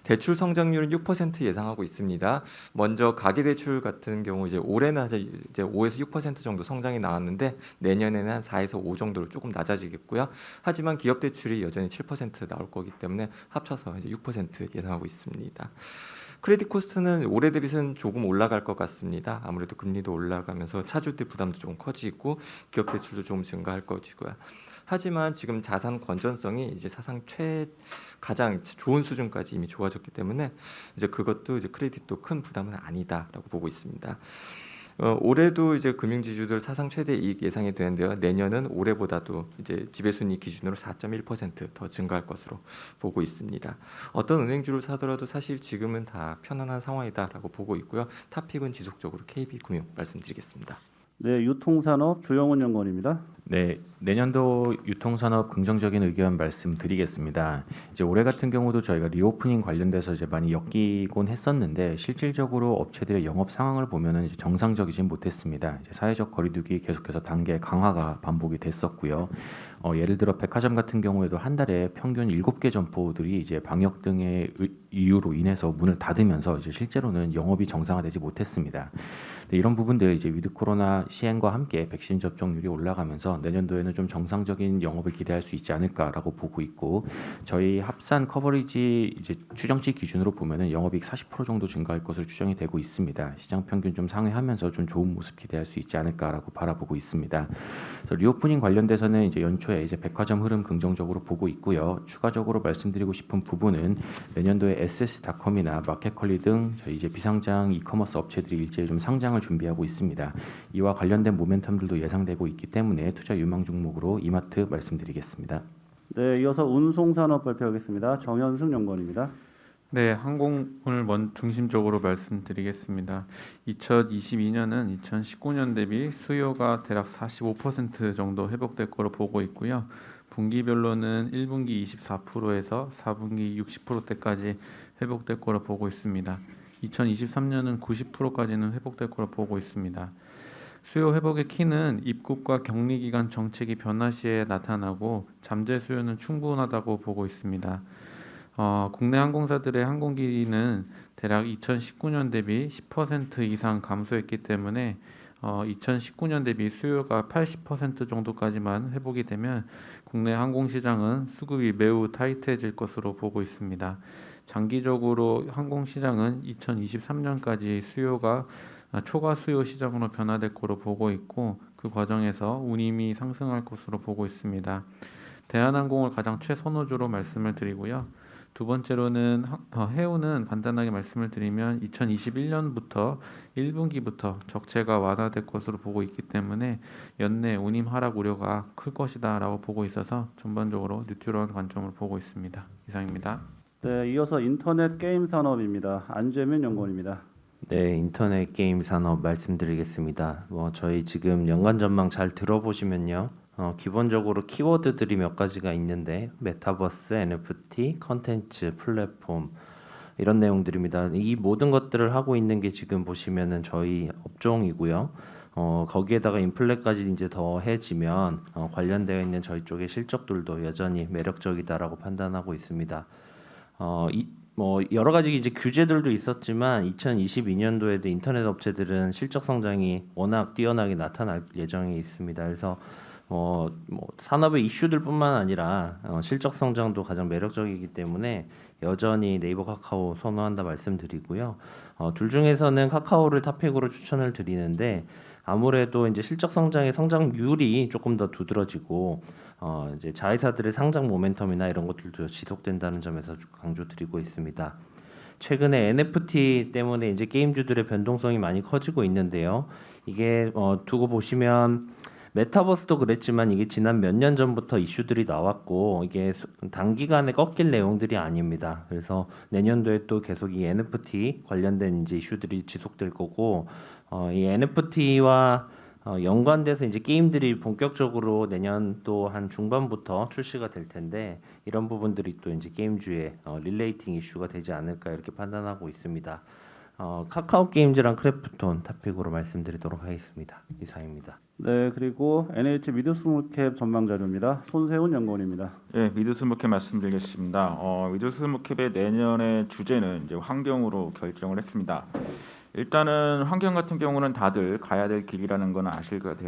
대출 성장률은 6% 예상하고 있습니다. 먼저 가계대출 같은 경우 이제 올해는 이제 5에서 6% 정도 성장이 나왔는데 내년에는 한 4에서 5 정도로 조금 낮아지겠고요. 하지만 기업 대출이 여전히 7% 나올 거기 때문에 합쳐서 이제 6% 예상하고 있습니다. 크레딧 코스트는 올해 대비해서는 조금 올라갈 것 같습니다. 아무래도 금리도 올라가면서 차주들 부담도 조금 커지고 기업 대출도 조금 증가할 것이고요. 하지만 지금 자산 건전성이 이제 사상 가장 좋은 수준까지 이미 좋아졌기 때문에 이제 그것도 이제 크레딧도 큰 부담은 아니다라고 보고 있습니다. 올해도 이제 금융지주들 사상 최대 이익 예상이 되는데요. 내년은 올해보다도 이제 지배순이익 기준으로 4.1% 더 증가할 것으로 보고 있습니다. 어떤 은행주를 사더라도 사실 지금은 다 편안한 상황이다라고 보고 있고요. 탑픽은 지속적으로 KB금융 말씀드리겠습니다. 네, 유통산업 주영훈 연구원입니다. 네, 내년도 유통산업 긍정적인 의견 말씀드리겠습니다. 이제 올해 같은 경우도 저희가 리오프닝 관련돼서 이제 많이 엮이곤 했었는데 실질적으로 업체들의 영업 상황을 보면은 이제 정상적이진 못했습니다. 이제 사회적 거리두기 계속해서 단계 강화가 반복이 됐었고요. 예를 들어 백화점 같은 경우에도 한 달에 평균 7개 점포들이 이제 방역 등의 이유로 인해서 문을 닫으면서 이제 실제로는 영업이 정상화되지 못했습니다. 이런 부분들 이제 위드 코로나 시행과 함께 백신 접종률이 올라가면서 내년도에는 좀 정상적인 영업을 기대할 수 있지 않을까라고 보고 있고 저희 합산 커버리지 이제 추정치 기준으로 보면은 영업이익 40% 정도 증가할 것으로 추정이 되고 있습니다. 시장 평균 좀 상회하면서 좀 좋은 모습 기대할 수 있지 않을까라고 바라보고 있습니다. 그래서 리오프닝 관련돼서는 이제 연초에 이제 백화점 흐름 긍정적으로 보고 있고요. 추가적으로 말씀드리고 싶은 부분은 내년도에 SS닷컴이나 마켓컬리 등 저희 이제 비상장 이커머스 업체들이 일제히 좀 상장을 준비하고 있습니다. 이와 관련된 모멘텀들도 예상되고 있기 때문에 투자 유망 종목으로 이마트 말씀드리겠습니다. 네, 이어서 운송산업 발표하겠습니다. 정현승 연구원입니다. 네, 항공을 중심적으로 말씀드리겠습니다. 2022년은 2019년 대비 수요가 대략 45% 정도 회복될 거로 보고 있고요. 분기별로는 1분기 24%에서 4분기 60%대까지 회복될 거로 보고 있습니다. 2023년은 90%까지는 회복될 거로 보고 있습니다. 수요 회복의 키는 입국과 격리 기간 정책이 변화 시에 나타나고 잠재 수요는 충분하다고 보고 있습니다. 국내 항공사들의 항공기는 대략 2019년 대비 10% 이상 감소했기 때문에 2019년 대비 수요가 80% 정도까지만 회복이 되면 국내 항공시장은 수급이 매우 타이트해질 것으로 보고 있습니다. 장기적으로 항공시장은 2023년까지 수요가 초과 수요 시장으로 변화될 것으로 보고 있고 그 과정에서 운임이 상승할 것으로 보고 있습니다. 대한항공을 가장 최선호주로 말씀을 드리고요. 두 번째로는 해운은 간단하게 말씀을 드리면 2021년부터 1분기부터 적체가 완화될 것으로 보고 있기 때문에 연내 운임 하락 우려가 클 것이다라고 보고 있어서 전반적으로 뉴트럴한 관점으로 보고 있습니다. 이상입니다. 네, 이어서 인터넷 게임 산업입니다. 안재민 연구원입니다. 네, 인터넷 게임 산업 말씀드리겠습니다. 저희 지금 연간 전망 잘 들어보시면요. 기본적으로 키워드들이 몇 가지가 있는데 메타버스, NFT, 컨텐츠, 플랫폼 이런 내용들입니다. 이 모든 것들을 하고 있는 게 지금 보시면은 저희 업종이고요. 거기에다가 인플레까지 이제 더해지면 관련되어 있는 저희 쪽의 실적들도 여전히 매력적이다라고 판단하고 있습니다. 여러 가지 이제 규제들도 있었지만 2022년도에도 인터넷 업체들은 실적 성장이 워낙 뛰어나게 나타날 예정이 있습니다. 그래서 산업의 이슈들뿐만 아니라 실적 성장도 가장 매력적이기 때문에 여전히 네이버 카카오 선호한다 말씀드리고요. 둘 중에서는 카카오를 탑픽으로 추천을 드리는데 아무래도 이제 실적 성장의 성장률이 조금 더 두드러지고 이제 자회사들의 상장 모멘텀이나 이런 것들도 지속된다는 점에서 강조드리고 있습니다. 최근에 NFT 때문에 이제 게임주들의 변동성이 많이 커지고 있는데요. 이게 두고 보시면 메타버스도 그랬지만 이게 지난 몇 년 전부터 이슈들이 나왔고 이게 단기간에 꺾일 내용들이 아닙니다. 그래서 내년도에 또 계속 이 NFT 관련된 이제 이슈들이 지속될 거고 이 NFT와 연관돼서 이제 게임들이 본격적으로 내년 또 한 중반부터 출시가 될 텐데 이런 부분들이 또 이제 게임주의 릴레이팅 이슈가 되지 않을까 이렇게 판단하고 있습니다. 카카오 게임즈랑 크래프톤 탑픽으로 말씀드리도록 하겠습니다. 이상입니다. 네, 그리고 NH 미드스몰캡 전망 자료입니다. 손세훈 연구원입니다. 네, 미드스몰캡 말씀드리겠습니다. 미드스몰캡의 내년의 주제는 이제 환경으로 결정을 했습니다. 일단은 환경 같은 경우는 다들 가야 될 길이라는 건 아실 것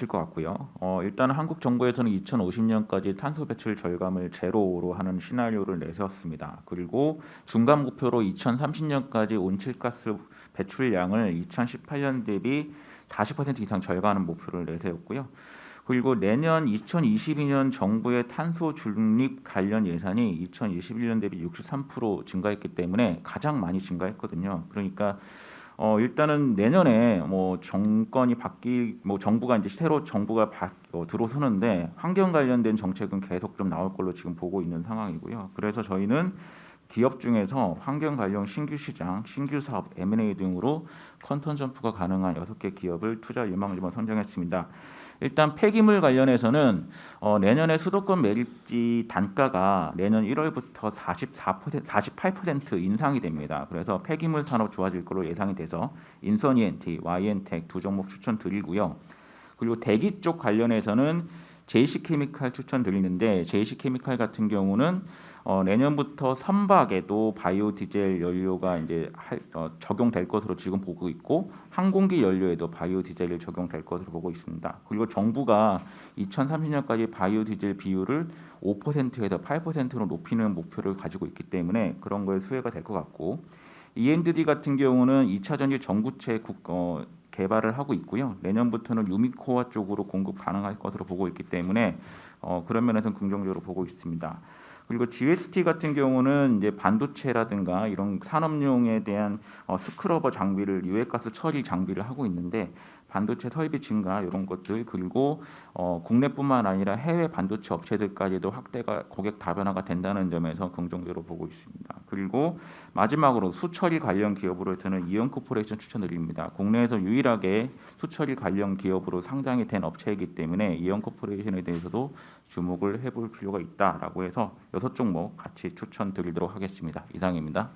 같고요. 일단은 한국 정부에서는 2050년까지 탄소 배출 절감을 제로로 하는 시나리오를 내세웠습니다. 그리고 중간 목표로 2030년까지 온실가스 배출량을 2018년 대비 40% 이상 절감하는 목표를 내세웠고요. 그리고 내년 2022년 정부의 탄소 중립 관련 예산이 2021년 대비 63% 증가했기 때문에 가장 많이 증가했거든요. 그러니까 일단은 내년에 정권이 정부가 이제 새로 정부가 들어서는데 환경 관련된 정책은 계속 좀 나올 걸로 지금 보고 있는 상황이고요. 그래서 저희는 기업 중에서 환경 관련 신규 시장, 신규 사업, M&A 등으로 퀀텀 점프가 가능한 6개 기업을 투자 유망주로 선정했습니다. 일단 폐기물 관련해서는 내년에 수도권 매립지 단가가 내년 1월부터 48% 인상이 됩니다. 그래서 폐기물 산업 좋아질 걸로 예상이 돼서 인선 ENT, YN텍 두 종목 추천드리고요. 그리고 대기 쪽 관련해서는 JC케미칼 추천드리는데 JC케미칼 같은 경우는 내년부터 선박에도 바이오 디젤 연료가 이제 적용될 것으로 지금 보고 있고 항공기 연료에도 바이오 디젤이 적용될 것으로 보고 있습니다. 그리고 정부가 2030년까지 바이오 디젤 비율을 5%에서 8%로 높이는 목표를 가지고 있기 때문에 그런 거에 수혜가 될 것 같고 E&D 같은 경우는 2차 전지 전구체 개발을 하고 있고요. 내년부터는 유미코아 쪽으로 공급 가능할 것으로 보고 있기 때문에 그런 면에서는 긍정적으로 보고 있습니다. 그리고 GST 같은 경우는 이제 반도체라든가 이런 산업용에 대한 스크러버 장비를 유해가스 처리 장비를 하고 있는데 반도체 설비 증가 이런 것들 그리고 국내뿐만 아니라 해외 반도체 업체들까지도 확대가 고객 다변화가 된다는 점에서 긍정적으로 보고 있습니다. 그리고 마지막으로 수처리 관련 기업으로 저는 이온코퍼레이션 추천드립니다. 국내에서 유일하게 수처리 관련 기업으로 상장이 된 업체이기 때문에 이온코퍼레이션에 대해서도 주목을 해볼 필요가 있다라고 해서 6종목 같이 추천드리도록 하겠습니다. 이상입니다.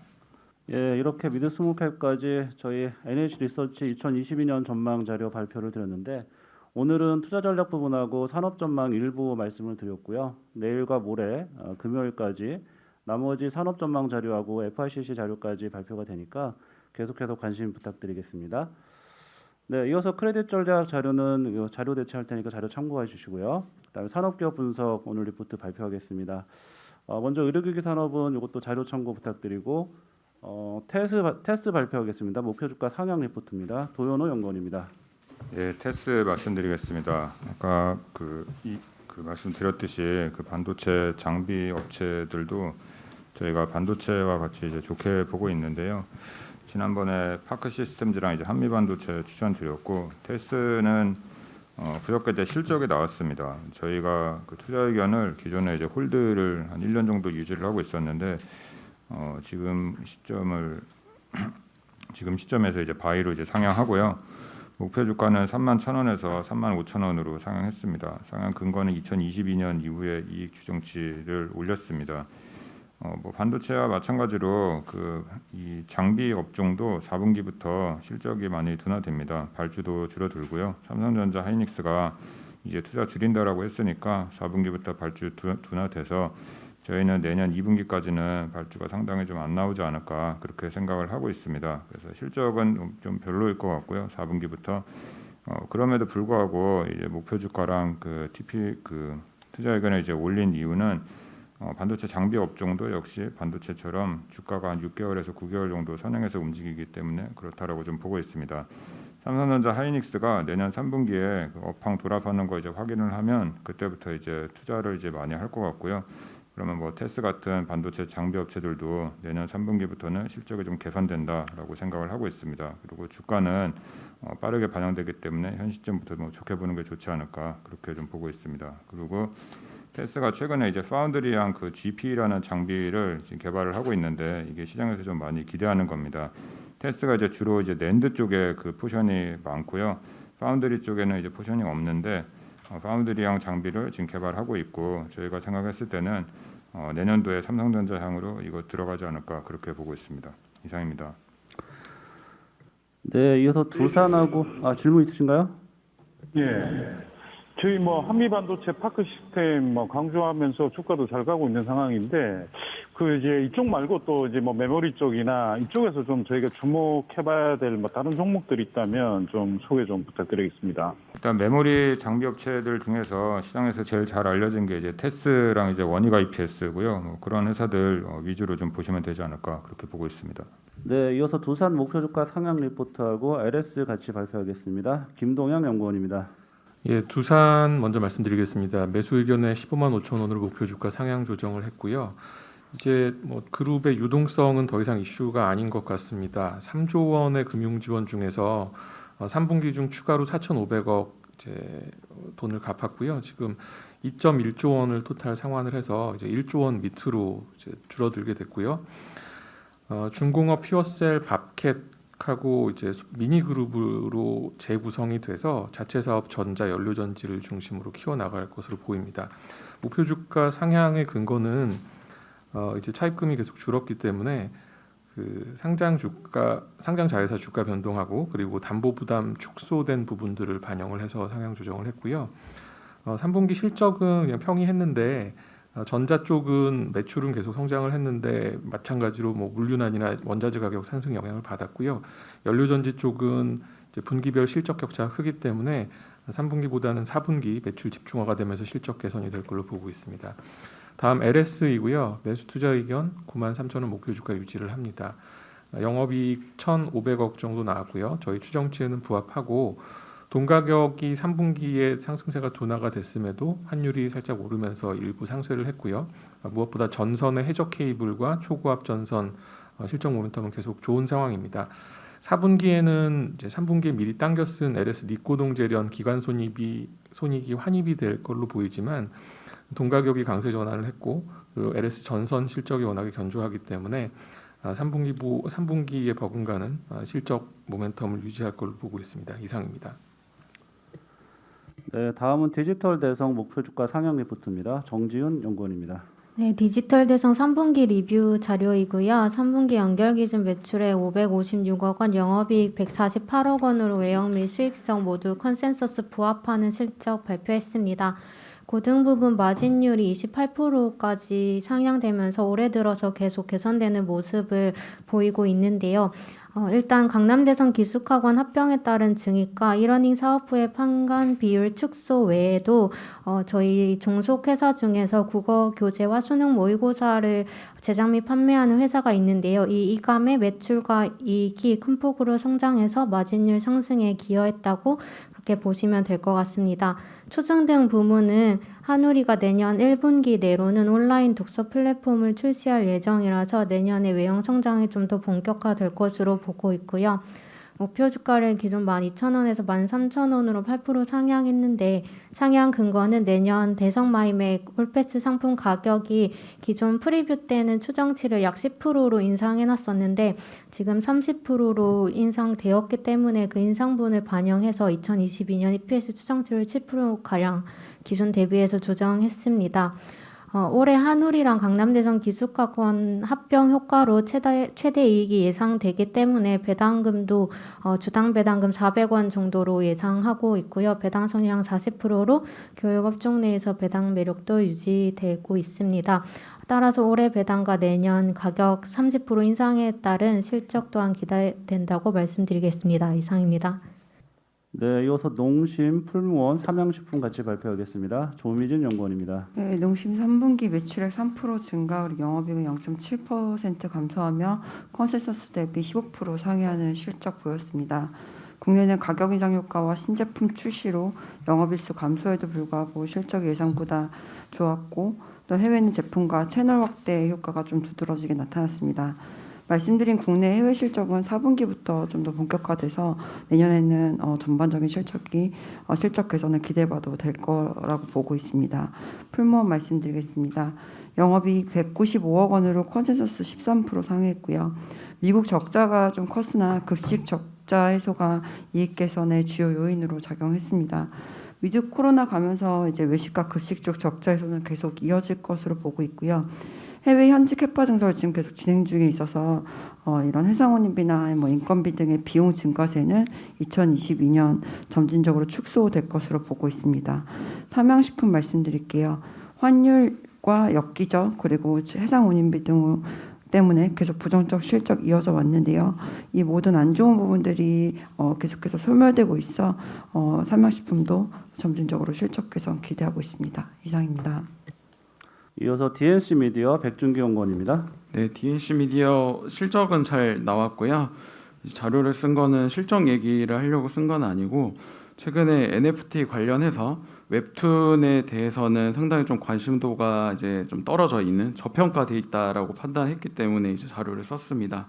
예, 이렇게 미드 스몰캡까지 저희 NH 리서치 2022년 전망 자료 발표를 드렸는데 오늘은 투자 전략 부분하고 산업 전망 일부 말씀을 드렸고요. 내일과 모레 금요일까지 나머지 산업 전망 자료하고 FICC 자료까지 발표가 되니까 계속해서 관심 부탁드리겠습니다. 네, 이어서 크레딧 전략 자료는 자료 대체할 테니까 자료 참고해 주시고요. 그다음에 산업기업 분석 오늘 리포트 발표하겠습니다. 먼저 의료기기 산업은 이것도 자료 참고 부탁드리고 테스 발표하겠습니다. 목표 주가 상향 리포트입니다. 도현호 연구원입니다. 예, 테스 말씀드리겠습니다. 아까 그 말씀드렸듯이 그 반도체 장비 업체들도 저희가 반도체와 같이 이제 좋게 보고 있는데요. 지난번에 파크 시스템즈랑 이제 한미 반도체 추천드렸고 테스는 그저께 이제 실적이 나왔습니다. 저희가 그 투자 의견을 기존에 이제 홀드를 한 1년 정도 유지를 하고 있었는데 지금 시점에서 이제 바이로 이제 상향하고요. 목표 주가는 31,000원에서 35,000원으로 상향했습니다. 상향 근거는 2022년 이후에 이익 추정치를 올렸습니다. 뭐 반도체와 마찬가지로 이 장비 업종도 4분기부터 실적이 많이 둔화됩니다. 발주도 줄어들고요. 삼성전자, 하이닉스가 이제 투자 줄인다라고 했으니까 4분기부터 발주 둔화돼서 저희는 내년 2분기까지는 발주가 상당히 좀 안 나오지 않을까 그렇게 생각을 하고 있습니다. 그래서 실적은 좀 별로일 것 같고요. 4분기부터 그럼에도 불구하고 이제 목표 주가랑 투자 의견을 이제 올린 이유는 반도체 장비 업종도 역시 반도체처럼 주가가 한 6개월에서 9개월 정도 선행해서 움직이기 때문에 그렇다라고 좀 보고 있습니다. 삼성전자, 하이닉스가 내년 3분기에 업황 돌아서는 거 이제 확인을 하면 그때부터 이제 투자를 이제 많이 할 것 같고요. 그러면 뭐 테스 같은 반도체 장비 업체들도 내년 3분기부터는 실적이 좀 개선된다라고 생각을 하고 있습니다. 그리고 주가는 빠르게 반영되기 때문에 현 시점부터 뭐 좋게 보는 게 좋지 않을까 그렇게 좀 보고 있습니다. 그리고 테스가 최근에 이제 파운드리랑 그 GP라는 장비를 지금 개발을 하고 있는데 이게 시장에서 좀 많이 기대하는 겁니다. 테스가 이제 주로 이제 낸드 쪽에 그 포션이 많고요. 파운드리 쪽에는 이제 포션이 없는데 파운드리형 장비를 지금 개발하고 있고 저희가 생각했을 때는 내년도에 삼성전자 향으로 이거 들어가지 않을까 그렇게 보고 있습니다. 이상입니다. 네, 이어서 두산하고 질문 있으신가요? 예. 저희 뭐 한미 반도체 파크 시스템 뭐 강조하면서 주가도 잘 가고 있는 상황인데 그 이제 이쪽 말고 또 이제 뭐 메모리 쪽이나 이쪽에서 좀 저희가 주목해봐야 될 뭐 다른 종목들이 있다면 좀 소개 좀 부탁드리겠습니다. 일단 메모리 장비 업체들 중에서 시장에서 제일 잘 알려진 게 이제 테스랑 이제 원익 IPS고요. 뭐 그런 회사들 위주로 좀 보시면 되지 않을까 그렇게 보고 있습니다. 네, 이어서 두산 목표 주가 상향 리포트하고 LS 같이 발표하겠습니다. 김동영 연구원입니다. 예, 두산 먼저 말씀드리겠습니다. 매수 의견에 15만 5천 원으로 목표 주가 상향 조정을 했고요. 이제 뭐 그룹의 유동성은 더 이상 이슈가 아닌 것 같습니다. 3조 원의 금융 지원 중에서 3분기 중 추가로 4,500억 이제 돈을 갚았고요. 지금 2.1조 원을 토탈 상환을 해서 이제 1조 원 밑으로 이제 줄어들게 됐고요. 중공업 퓨어셀 밥캣하고 이제 미니 그룹으로 재구성이 돼서 자체 사업 전자 연료 전지를 중심으로 키워 나갈 것으로 보입니다. 목표 주가 상향의 근거는 이제 차입금이 계속 줄었기 때문에 그 상장 자회사 주가 변동하고 그리고 담보 부담 축소된 부분들을 반영을 해서 상향 조정을 했고요. 3분기 실적은 그냥 평이했는데 전자 쪽은 매출은 계속 성장을 했는데 마찬가지로 뭐 물류난이나 원자재 가격 상승 영향을 받았고요. 연료전지 쪽은 이제 분기별 실적 격차가 크기 때문에 3분기보다는 4분기 매출 집중화가 되면서 실적 개선이 될 걸로 보고 있습니다. 다음 LS이고요. 매수 투자 의견 93,000원 목표 주가 유지를 합니다. 영업이익 1,500억 정도 나왔고요. 저희 추정치에는 부합하고 돈 가격이 3분기에 상승세가 둔화가 됐음에도 환율이 살짝 오르면서 일부 상쇄를 했고요. 무엇보다 전선의 해적 케이블과 초고압 전선 실적 모멘텀은 계속 좋은 상황입니다. 4분기에는 이제 3분기에 미리 당겨 쓴 LS 니코동재련 기관 손익이 환입이 될 걸로 보이지만 돈 가격이 강세 전환을 했고 그리고 LS 전선 실적이 워낙에 견조하기 때문에 3분기에 버금가는 실적 모멘텀을 유지할 걸로 보고 있습니다. 이상입니다. 네, 다음은 디지털 대성 목표 주가 상향 리포트입니다. 정지훈 연구원입니다. 네, 디지털 대성 3분기 리뷰 자료이고요. 3분기 연결 기준 매출액 556억 원, 영업이익 148억 원으로 외형 및 수익성 모두 컨센서스 부합하는 실적 발표했습니다. 고등 부분 마진율이 28%까지 상향되면서 올해 들어서 계속 개선되는 모습을 보이고 있는데요. 일단 강남대성 기숙학원 합병에 따른 증액과 이러닝 사업 후의 판관 비율 축소 외에도 저희 종속회사 중에서 국어 교재와 수능 모의고사를 제작 및 판매하는 회사가 있는데요. 이 이감의 매출과 이익이 큰 폭으로 성장해서 마진율 상승에 기여했다고 그렇게 보시면 될 것 같습니다. 초등 등 부문은 한우리가 내년 1분기 내로는 온라인 독서 플랫폼을 출시할 예정이라서 내년에 외형 성장이 좀 더 본격화될 것으로 보고 있고요. 목표 주가를 기존 12,000원에서 13,000원으로 8% 상향했는데 상향 근거는 내년 대성 마이맥 홀패스 상품 가격이 기존 프리뷰 때는 추정치를 약 10%로 인상해놨었는데 지금 30%로 인상되었기 때문에 그 인상분을 반영해서 2022년 EPS 추정치를 7%가량 기존 대비해서 조정했습니다. 올해 한우리랑 강남대성 기숙학원 합병 효과로 최대 이익이 예상되기 때문에 배당금도 주당 배당금 400원 정도로 예상하고 있고요. 배당 성향 40%로 교육업종 내에서 배당 매력도 유지되고 있습니다. 따라서 올해 배당과 내년 가격 30% 인상에 따른 실적 또한 기대된다고 말씀드리겠습니다. 이상입니다. 네, 이어서 농심, 풀무원, 삼양식품 같이 발표하겠습니다. 조미진 연구원입니다. 네, 농심 3분기 매출액 3% 증가, 그리고 영업이익은 0.7% 감소하며 컨센서스 대비 15% 상회하는 실적 보였습니다. 국내는 가격 인상 효과와 신제품 출시로 영업일수 감소에도 불구하고 실적이 예상보다 좋았고 또 해외는 제품과 채널 확대 효과가 좀 두드러지게 나타났습니다. 말씀드린 국내 해외 실적은 4분기부터 좀 더 본격화돼서 내년에는 전반적인 실적 개선을 기대해봐도 될 거라고 보고 있습니다. 풀무원 말씀드리겠습니다. 영업이익 195억 원으로 컨센서스 13% 상회했고요. 미국 적자가 좀 컸으나 급식 적자 해소가 이익 개선의 주요 요인으로 작용했습니다. 위드 코로나 가면서 이제 외식과 급식 쪽 적자 해소는 계속 이어질 것으로 보고 있고요. 해외 현지 캐파 증설 지금 계속 진행 중에 있어서 이런 해상운임비나 인건비 등의 비용 증가세는 2022년 점진적으로 축소될 것으로 보고 있습니다. 삼양식품 말씀드릴게요. 환율과 역기적 그리고 해상운임비 등 때문에 계속 부정적 실적 이어져 왔는데요. 이 모든 안 좋은 부분들이 계속해서 소멸되고 있어 삼양식품도 점진적으로 실적 개선 기대하고 있습니다. 이상입니다. 이어서 DNC 미디어 백준기 연구원입니다. 네, DNC 미디어 실적은 잘 나왔고요. 자료를 쓴 거는 실적 얘기를 하려고 쓴 건 아니고 최근에 NFT 관련해서 웹툰에 대해서는 상당히 좀 관심도가 이제 좀 떨어져 있는 저평가돼 있다라고 판단했기 때문에 이제 자료를 썼습니다.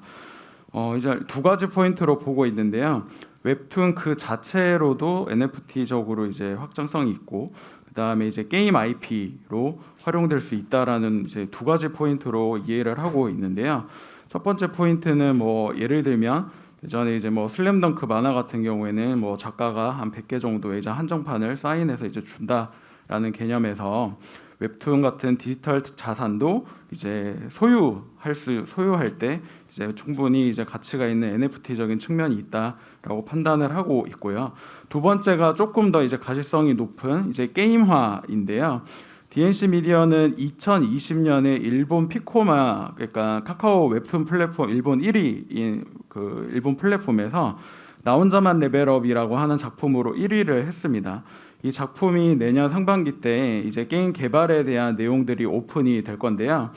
이제 두 가지 포인트로 보고 있는데요. 웹툰 그 자체로도 NFT적으로 이제 확장성이 있고 그다음에 이제 게임 IP로 활용될 수 있다라는 이제 두 가지 포인트로 이해를 하고 있는데요. 첫 번째 포인트는 예를 들면 예전에 이제 슬램덩크 만화 같은 경우에는 작가가 한 100개 정도의 이제 한정판을 사인해서 이제 준다라는 개념에서 웹툰 같은 디지털 자산도 이제 소유할 때 이제 충분히 이제 가치가 있는 NFT적인 측면이 있다라고 판단을 하고 있고요. 두 번째가 조금 더 이제 가시성이 높은 이제 게임화인데요. DNC 미디어는 2020년에 일본 피코마 그러니까 카카오 웹툰 플랫폼 일본 1위인 그 일본 플랫폼에서 나 혼자만 레벨업이라고 하는 작품으로 1위를 했습니다. 이 작품이 내년 상반기 때 이제 게임 개발에 대한 내용들이 오픈이 될 건데요.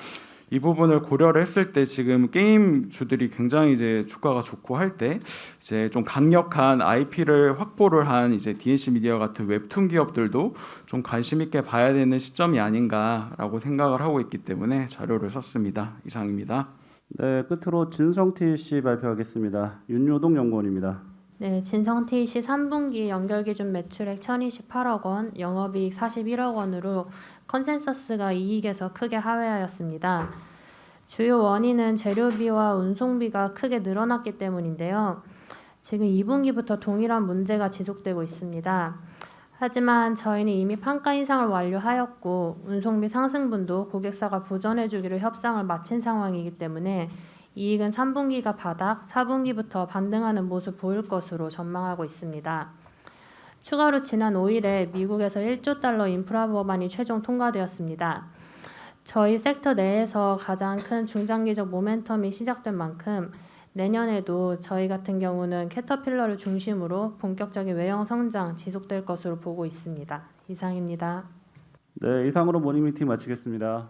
이 부분을 고려를 했을 때 지금 게임주들이 굉장히 이제 주가가 좋고 할 때 이제 좀 강력한 IP를 확보를 한 이제 DNC 미디어 같은 웹툰 기업들도 좀 관심 있게 봐야 되는 시점이 아닌가라고 생각을 하고 있기 때문에 자료를 썼습니다. 이상입니다. 네, 끝으로 진성TC 발표하겠습니다. 윤요동 연구원입니다. 네, 진성TC 3분기 연결 기준 매출액 1,028억 원, 영업이익 41억 원으로 컨센서스가 이익에서 크게 하회하였습니다. 주요 원인은 재료비와 운송비가 크게 늘어났기 때문인데요. 지금 2분기부터 동일한 문제가 지속되고 있습니다. 하지만 저희는 이미 판가 인상을 완료하였고 운송비 상승분도 고객사가 보전해주기로 협상을 마친 상황이기 때문에 이익은 3분기가 바닥, 4분기부터 반등하는 모습 보일 것으로 전망하고 있습니다. 추가로 지난 5일에 미국에서 1조 달러 인프라 법안이 최종 통과되었습니다. 저희 섹터 내에서 가장 큰 중장기적 모멘텀이 시작된 만큼 내년에도 저희 같은 경우는 캐터필러를 중심으로 본격적인 외형 성장 지속될 것으로 보고 있습니다. 이상입니다. 네, 이상으로 모닝 미팅 마치겠습니다.